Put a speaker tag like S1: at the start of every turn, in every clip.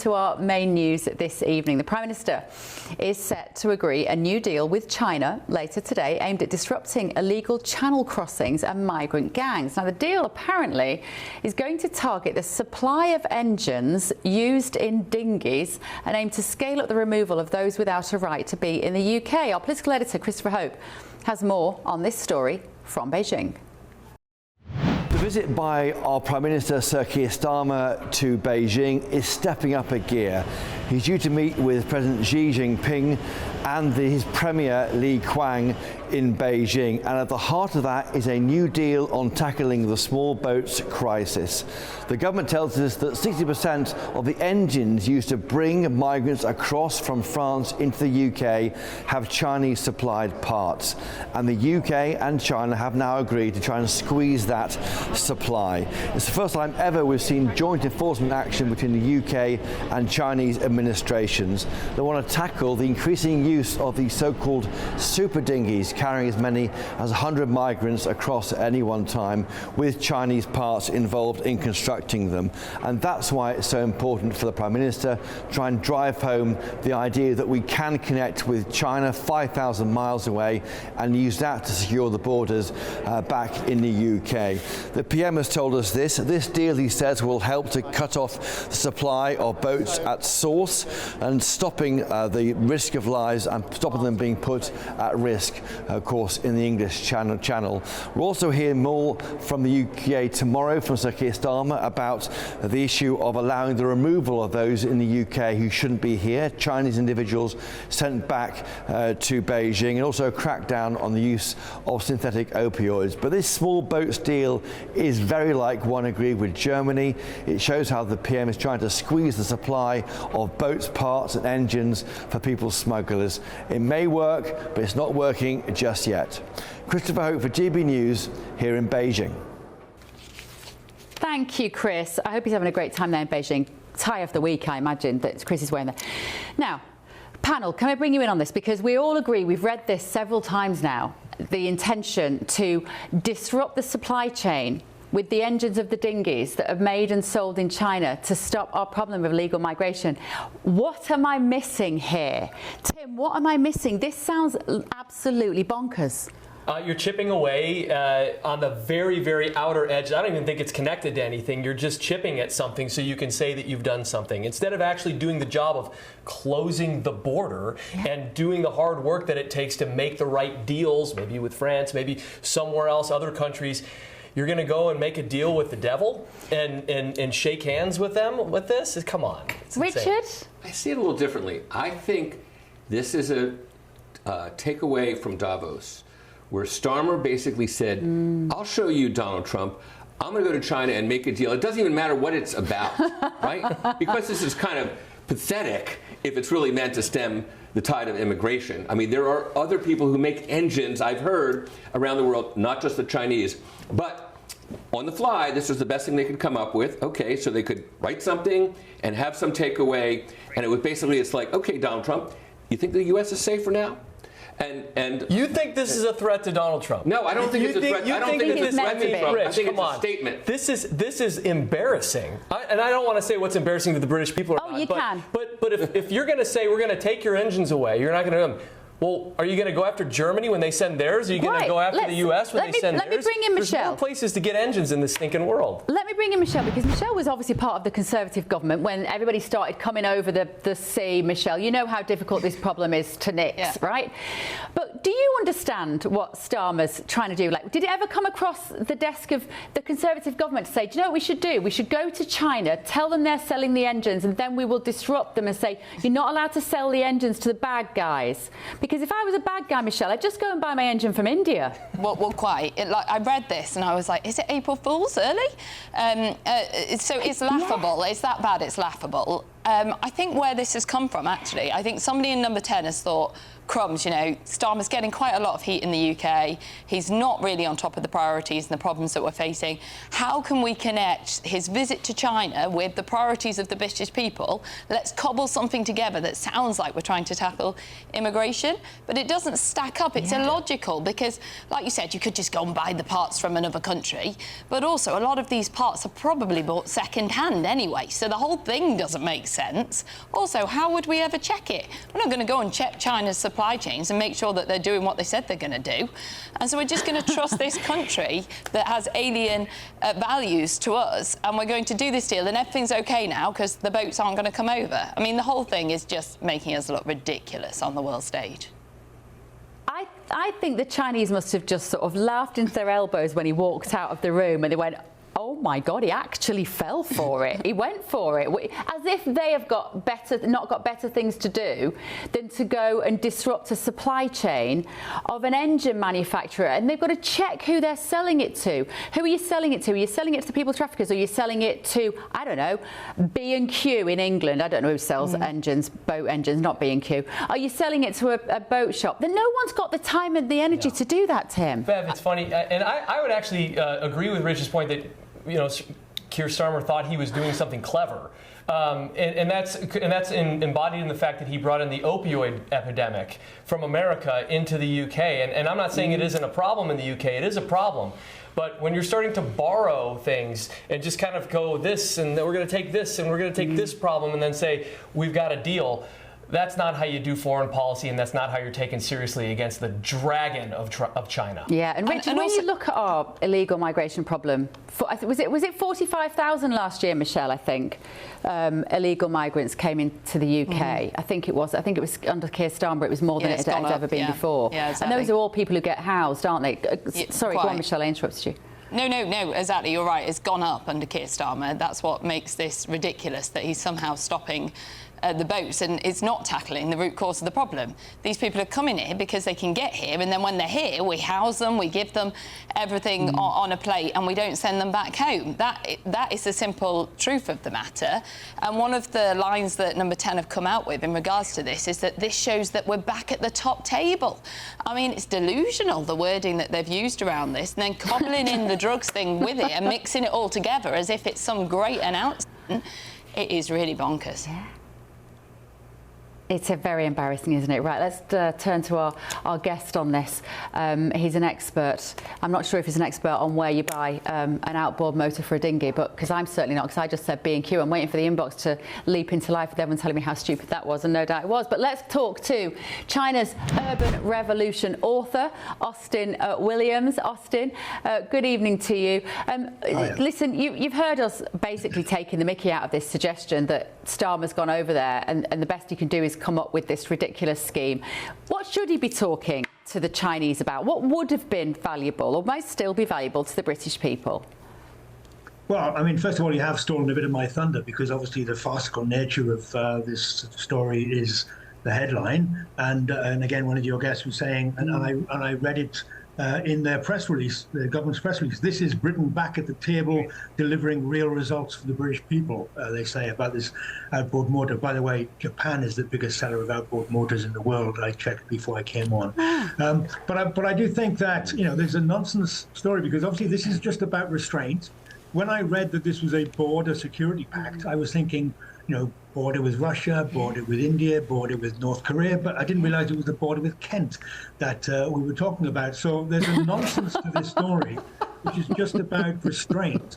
S1: To our main news this evening, the Prime Minister is set to agree a new deal with China later today aimed at disrupting illegal channel crossings and migrant gangs. Now, the deal apparently is going to target the supply of engines used in dinghies and aim to scale up the removal of those without a right to be in the UK. Our political editor, Christopher Hope, has more on this story from Beijing.
S2: The visit by our Prime Minister, Sir Keir Starmer, to Beijing is stepping up a gear. He's due to meet with President Xi Jinping and his Premier Li Qiang in Beijing. And at the heart of that is a new deal on tackling the small boats crisis. The government tells us that 60% of the engines used to bring migrants across from France into the UK have Chinese supplied parts. And the UK and China have now agreed to try and squeeze that supply. It's the first time ever we've seen joint enforcement action between the UK and Chinese administrations. They want to tackle the increasing use of the so-called super dinghies carrying as many as 100 migrants across at any one time, with Chinese parts involved in constructing them. And that's why it's so important for the Prime Minister to try and drive home the idea that we can connect with China 5,000 miles away and use that to secure the borders back in the UK. The PM has told us this deal, he says, will help to cut off the supply of boats at source and stopping the risk of lives and stopping them being put at risk, of course, in the English Channel. We'll also hear more from the UK tomorrow from Sir Keir Starmer about the issue of allowing the removal of those in the UK who shouldn't be here, Chinese individuals sent back to Beijing, and also crack down on the use of synthetic opioids. But this small boats deal is very like one agreed with Germany. It shows how the PM is trying to squeeze the supply of boats, parts and engines for people smugglers. It may work, but it's not working just yet. Christopher Hope for GB News here in Beijing.
S1: Thank you, Chris. I hope he's having a great time there in Beijing. Tie of the week, I imagine, that Chris is wearing there. Now, panel, can I bring you in on this? Because we all agree, we've read this several times now, the intention to disrupt the supply chain with the engines of the dinghies that are made and sold in China to stop our problem of illegal migration. What am I missing here? Tim, what am I missing? This sounds absolutely bonkers.
S3: You're chipping away on the very, very outer edge. I don't even think it's connected to anything. You're just chipping at something so you can say that you've done something. Instead of actually doing the job of closing the border and doing the hard work that it takes to make the right deals, maybe with France, maybe somewhere else, other countries, you're going to go and make a deal with the devil and shake hands with them with this? Come on.
S1: Richard?
S4: I see it a little differently. I think this is a takeaway from Davos, where Starmer basically said, I'll show you, Donald Trump. I'm going to go to China and make a deal. It doesn't even matter what it's about, right? Because this is kind of pathetic if it's really meant to stem the tide of immigration. I mean, there are other people who make engines, I've heard, around the world, not just the Chinese. But on the fly, this was the best thing they could come up with. Okay, so they could write something and have some takeaway. And it was basically, it's like, okay, Donald Trump, you think the U.S. is safer now? And
S3: you think this is a threat to Donald Trump?
S4: No, I don't think it's a threat. I don't think it's a threat to Trump. I think it's a statement.
S3: This is embarrassing. And I don't want to say what's embarrassing to the British people or not.
S1: Oh, you can.
S3: But if you're going to say we're going to take your engines away, you're not going to. Well, are you going to go after Germany when they send theirs? Are you going to go after the U.S. when they send theirs?
S1: Let me bring in Michelle.
S3: There's more places to get engines in this stinking world.
S1: Let me bring in Michelle, because Michelle was obviously part of the Conservative government when everybody started coming over the sea. Michelle, you know how difficult this problem is to nix, right? But do you understand what Starmer's trying to do? Like, did it ever come across the desk of the Conservative government to say, do you know what we should do? We should go to China, tell them they're selling the engines, and then we will disrupt them and say, you're not allowed to sell the engines to the bad guys. Because if I was a bad guy, Michelle, I'd just go and buy my engine from India.
S5: Well, quite. I read this and I was like, is it April Fool's early? So it's laughable. It's that bad, it's laughable. I think where this has come from, actually, I think somebody in number 10 has thought, crumbs, you know, Starmer's getting quite a lot of heat in the UK. He's not really on top of the priorities and the problems that we're facing. How can we connect his visit to China with the priorities of the British people? Let's cobble something together that sounds like we're trying to tackle immigration, but it doesn't stack up. It's illogical because, like you said, you could just go and buy the parts from another country, but also a lot of these parts are probably bought second-hand anyway, so the whole thing doesn't make sense. sense. Also, how would we ever check it? We're not going to go and check China's supply chains and make sure that they're doing what they said they're going to do. And so we're just going to trust this country that has alien values to us, and we're going to do this deal, and everything's OK now because the boats aren't going to come over. I mean, the whole thing is just making us look ridiculous on the world stage.
S1: I think the Chinese must have just sort of laughed into their elbows when he walked out of the room, and they went, oh my God, he actually fell for it. He went for it. As if they have not got better things to do than to go and disrupt a supply chain of an engine manufacturer. And they've got to check who they're selling it to. Who are you selling it to? Are you selling it to people traffickers? Or are you selling it to, I don't know, B&Q in England? I don't know who sells engines, boat engines, not B&Q. Are you selling it to a boat shop? Then no one's got the time and the energy to do that, Tim.
S3: Bev, it's funny. And I would actually agree with Rich's point that, Keir Starmer thought he was doing something clever. And that's embodied in the fact that he brought in the opioid epidemic from America into the UK. And I'm not saying it isn't a problem in the UK. It is a problem. But when you're starting to borrow things and just kind of go this, and we're going to take this, and we're going to take this problem, and then say, we've got a deal, that's not how you do foreign policy, and that's not how you're taken seriously against the dragon of China.
S1: Yeah, and Richard, when you look at our illegal migration problem, was it 45,000 last year, Michelle? I think illegal migrants came into the UK. I think it was under Keir Starmer. It was more than it had ever been before.
S5: Yeah, exactly.
S1: And those are all people who get housed, aren't they? Sorry, go on, Michelle. I interrupted you.
S5: No, exactly. You're right. It's gone up under Keir Starmer. That's what makes this ridiculous, that he's somehow stopping the boats and it's not tackling the root cause of the problem. These people are coming here because they can get here, and then when they're here, we house them, we give them everything on a plate, and we don't send them back home. That is the simple truth of the matter. And one of the lines that Number 10 have come out with in regards to this is that this shows that we're back at the top table. I mean, it's delusional, the wording that they've used around this, and then cobbling in the drugs thing with it and mixing it all together as if it's some great announcement. It is really bonkers.
S1: Yeah. It's very embarrassing, isn't it? Right, let's turn to our guest on this. He's an expert. I'm not sure if he's an expert on where you buy an outboard motor for a dinghy, but because I'm certainly not, because I just said B&Q. I'm waiting for the inbox to leap into life with everyone telling me how stupid that was, and no doubt it was. But let's talk to China's Urban Revolution author, Austin Williams. Austin, good evening to you. Listen, you've heard us basically taking the mickey out of this suggestion that Starmer's gone over there and the best he can do is come up with this ridiculous scheme. What should he be talking to the Chinese about? What would have been valuable or might still be valuable to the British people?
S6: Well, I mean, first of all, you have stolen a bit of my thunder, because obviously the farcical nature of this story is the headline. And again, one of your guests was saying, and I read it in their press release, the government's press release, this is Britain back at the table delivering real results for the British people, they say about this outboard motor. By the way, Japan is the biggest seller of outboard motors in the world. I checked before I came on. But I do think that, there's a nonsense story, because obviously this is just about restraint. When I read that this was a border security pact, I was thinking, border with Russia, border with India, border with North Korea, but I didn't realize it was the border with Kent that we were talking about. So there's a nonsense to this story, which is just about restraint,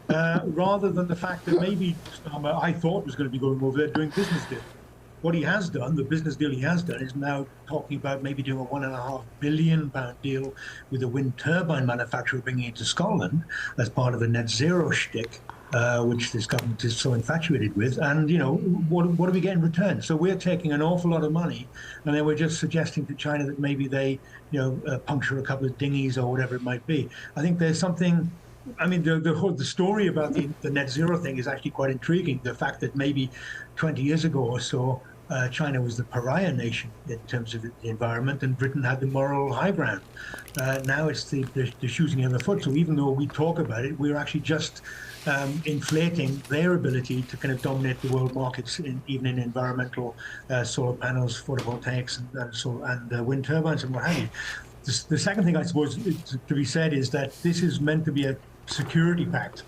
S6: rather than the fact that maybe Starmer, I thought, was going to be going over there doing business deal. What he has done, the business deal he has done, is now talking about maybe doing a £1.5 billion deal with a wind turbine manufacturer, bringing it to Scotland as part of a net zero shtick. Which this government is so infatuated with, and what do we get in return? So we're taking an awful lot of money, and then we're just suggesting to China that maybe they, puncture a couple of dinghies or whatever it might be. I think there's something. I mean, the story about the net zero thing is actually quite intriguing. The fact that maybe 20 years ago or so, China was the pariah nation in terms of the environment, and Britain had the moral high ground. Now it's the shooting in the foot. So even though we talk about it, we're actually just inflating their ability to kind of dominate the world markets, even in environmental solar panels, photovoltaics, and wind turbines and what have you. The second thing I suppose to be said is that this is meant to be a security pact.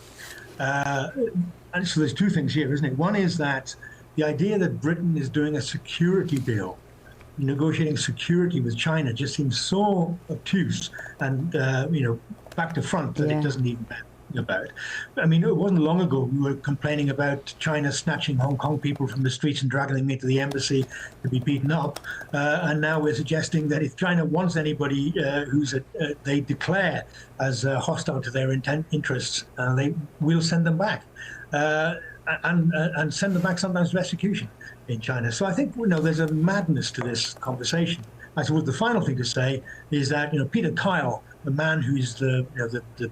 S6: And so there's two things here, isn't it? One is that the idea that Britain is doing a security deal, negotiating security with China, just seems so obtuse and, back to front that it doesn't even about. I mean, it wasn't long ago we were complaining about China snatching Hong Kong people from the streets and dragging them into the embassy to be beaten up. And now we're suggesting that if China wants anybody they declare as hostile to their interests, they will send them back. And send them back sometimes to execution in China. So I think there's a madness to this conversation. I suppose the final thing to say is that Peter Kyle, the man who's the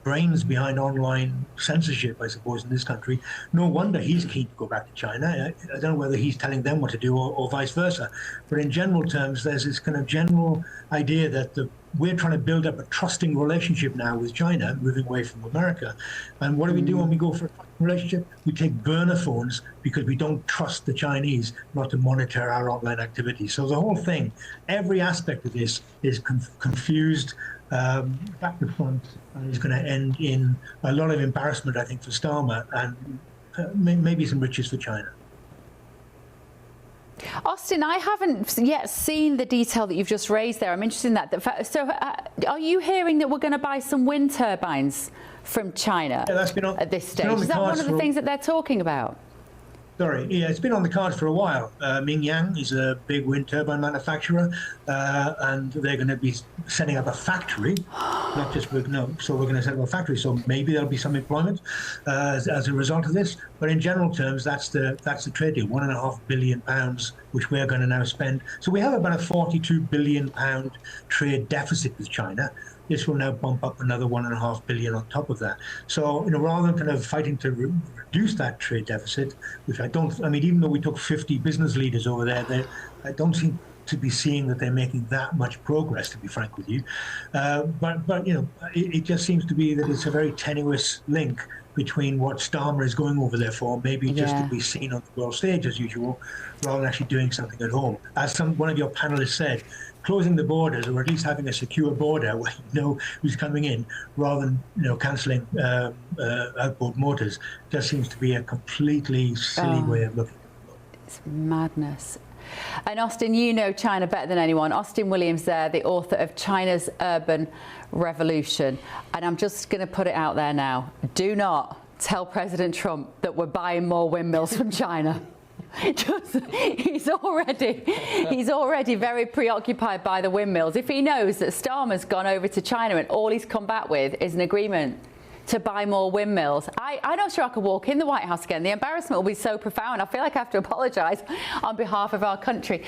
S6: brains behind online censorship, I suppose, in this country, no wonder he's keen to go back to China. I don't know whether he's telling them what to do or vice versa. But in general terms, there's this kind of general idea that we're trying to build up a trusting relationship now with China, moving away from America. And what do we do when we go for a trusting relationship? We take burner phones because we don't trust the Chinese not to monitor our online activity. So the whole thing, every aspect of this is confused, back to front, and is going to end in a lot of embarrassment, I think, for Starmer, and maybe some riches for China.
S1: Austin, I haven't yet seen the detail that you've just raised there. I'm interested in that. So are you hearing that we're going to buy some wind turbines from China at this stage? Is that one of the things that they're talking about?
S6: Sorry, yeah, it's been on the cards for a while. Mingyang is a big wind turbine manufacturer, and they're going to be setting up a factory, not just so we're going to set up a factory. So maybe there'll be some employment as a result of this. But in general terms, that's the trade deal, £1.5 billion, which we're going to now spend. So we have about a £42 billion trade deficit with China. This will now bump up another $1.5 billion on top of that. So, rather than kind of fighting to reduce that trade deficit, which even though we took 50 business leaders over there, I don't seem to be seeing that they're making that much progress, to be frank with you. But it just seems to be that it's a very tenuous link between what Starmer is going over there for, maybe just to be seen on the world stage as usual, rather than actually doing something at home. As one of your panelists said, closing the borders, or at least having a secure border where you know who's coming in, rather than cancelling outboard motors, just seems to be a completely silly way of looking at it.
S1: It's madness. And Austin, you know China better than anyone. Austin Williams there, the author of China's Urban Revolution. And I'm just going to put it out there now. Do not tell President Trump that we're buying more windmills from China. He's already very preoccupied by the windmills. If he knows that Starmer's gone over to China and all he's come back with is an agreement to buy more windmills, I'm not sure I could walk in the White House again. The embarrassment will be so profound. I feel like I have to apologise on behalf of our country.